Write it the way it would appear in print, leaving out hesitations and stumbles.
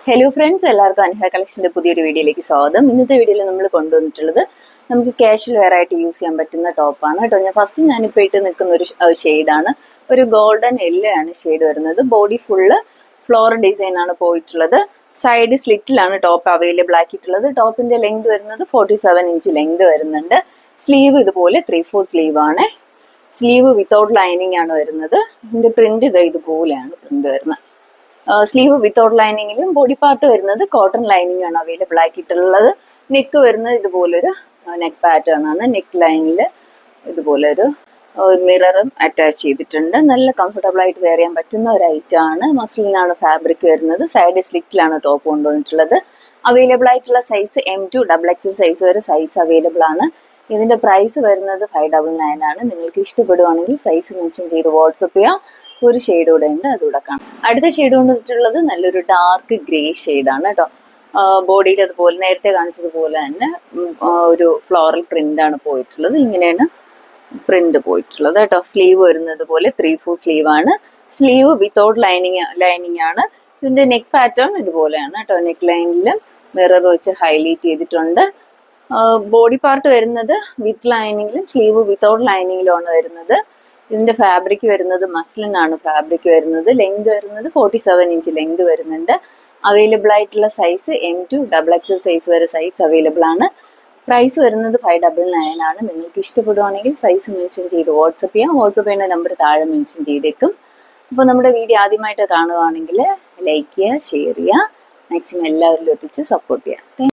Hello friends, എല്ലാവർക്കും അൻഹ കളക്ഷന്റെ പുതിയൊരു വീഡിയോയിലേക്ക് സ്വാഗതം. ഇന്നത്തെ വീഡിയോയിൽ നമ്മൾ കൊണ്ടുവന്നിട്ടുള്ളത് നമുക്ക് കാഷ്വൽ വെയർ ആയിട്ട് യൂസ് ചെയ്യാൻ പറ്റുന്ന ടോപ്പാണ് കേട്ടോ. ഞാനിപ്പോൾ ഇട്ട് നിൽക്കുന്ന ഒരു ഷെയ്ഡാണ്, ഒരു ഗോൾഡൻ യെല്ലോ ആണ് ഷെയ്ഡ് വരുന്നത്. ബോഡി ഫുള്ള് ഫ്ലോർ ഡിസൈൻ ആണ് പോയിട്ടുള്ളത്. സൈഡ് സ്ലിറ്റിലാണ് ടോപ്പ് അവൈലബിൾ ആക്കിയിട്ടുള്ളത്. ടോപ്പിന്റെ ലെങ്ത് വരുന്നത് 47 ഇഞ്ച് ലെങ്ത് വരുന്നുണ്ട്. സ്ലീവ് ഇതുപോലെ 3/4 സ്ലീവ് ആണ്. സ്ലീവ് വിത്തൗട്ട് ലൈനിങ് ആണ് വരുന്നത്. ഇതിന്റെ പ്രിന്റ് ഇതുപോലെയാണ് പ്രിന്റ് വരുന്നത്. സ്ലീവ് വിത്തൗട്ട് ലൈനിങ്ങിലും ബോഡി പാർട്ട് വരുന്നത് കോട്ടൺ ലൈനിങ് ആണ് അവൈലബിൾ ആക്കിയിട്ടുള്ളത്. നെക്ക് വരുന്നത് ഇതുപോലൊരു നെക്ക് പാറ്റേൺ ആണ്. നെക്ക് ലൈനിൽ ഇതുപോലൊരു മിററും അറ്റാച്ച് ചെയ്തിട്ടുണ്ട്. നല്ല കംഫർട്ടബിൾ ആയിട്ട് വെയർ ചെയ്യാൻ പറ്റുന്ന ഒരു ഐറ്റം ആണ്. മസ്ലിനാണ് ഫാബ്രിക് വരുന്നത്. സൈഡ് സ്ലിറ്റിലാണ് ടോപ്പ് കൊണ്ടുവന്നിട്ടുള്ളത്. അവൈലബിൾ ആയിട്ടുള്ള സൈസ് M2 XXL സൈസ് വരെ സൈസ് അവൈലബിൾ ആണ്. ഇതിന്റെ പ്രൈസ് വരുന്നത് 599 ആണ്. നിങ്ങൾക്ക് ഇഷ്ടപ്പെടുവാണെങ്കിൽ സൈസ് മെൻഷൻ ചെയ്ത് വാട്സപ്പ് ചെയ്യാം. ഒരു ഷെയ്ഡ് കൂടെ ഉണ്ട്, അതുകൂടെ കാണാം. അടുത്ത ഷെയ്ഡ് കൊണ്ടിട്ടുള്ളത് നല്ലൊരു ഡാർക്ക് ഗ്രേ ഷെയ്ഡാണ് കേട്ടോ. ബോഡിയിൽ അതുപോലെ നേരത്തെ കാണിച്ചതുപോലെ തന്നെ ഒരു ഫ്ലോറൽ പ്രിന്റ് ആണ് പോയിട്ടുള്ളത്. ഇങ്ങനെയാണ് പ്രിന്റ് പോയിട്ടുള്ളത് കേട്ടോ. സ്ലീവ് വരുന്നത് പോലെ 3/4 സ്ലീവ് ആണ്. സ്ലീവ് വിത്തൗട്ട് ലൈനിങ് ആണ്. ഇതിന്റെ നെക്ക് പാറ്റേൺ ഇതുപോലെയാണ് കേട്ടോ. നെക്ക് ലൈനിലും മിറർ വെച്ച് ഹൈലൈറ്റ് ചെയ്തിട്ടുണ്ട്. ബോഡി പാർട്ട് വരുന്നത് വിത്ത് ലൈനിങ്ങിലും സ്ലീവ് വിത്തൗട്ട് ലൈനിങ്ങിലുമാണ് വരുന്നത്. ഇതിന്റെ ഫാബ്രിക് വരുന്നത് മസ്ലിൻ ആണ് ഫാബ്രിക് വരുന്നത്. ലെങ്ത് വരുന്നത് 47 ഇഞ്ച് ലെങ്ത് വരുന്നുണ്ട്. അവൈലബിൾ ആയിട്ടുള്ള സൈസ് M2 XXL സൈസ് വരെ സൈസ് അവൈലബിൾ ആണ്. പ്രൈസ് വരുന്നത് 599 ആണ്. നിങ്ങൾക്ക് ഇഷ്ടപ്പെടുവാണെങ്കിൽ സൈസ് മെൻഷൻ ചെയ്ത് വാട്സപ്പ് ചെയ്യാം. വാട്സപ്പ് ചെയ്യുന്ന നമ്പർ താഴെ മെൻഷൻ ചെയ്തേക്കും. അപ്പോൾ നമ്മുടെ വീഡിയോ ആദ്യമായിട്ട് കാണുവാണെങ്കിൽ ലൈക്ക് ചെയ്യുക, ഷെയർ ചെയ്യുക, മാക്സിമം എല്ലാവരിലും എത്തിച്ച് സപ്പോർട്ട് ചെയ്യുക.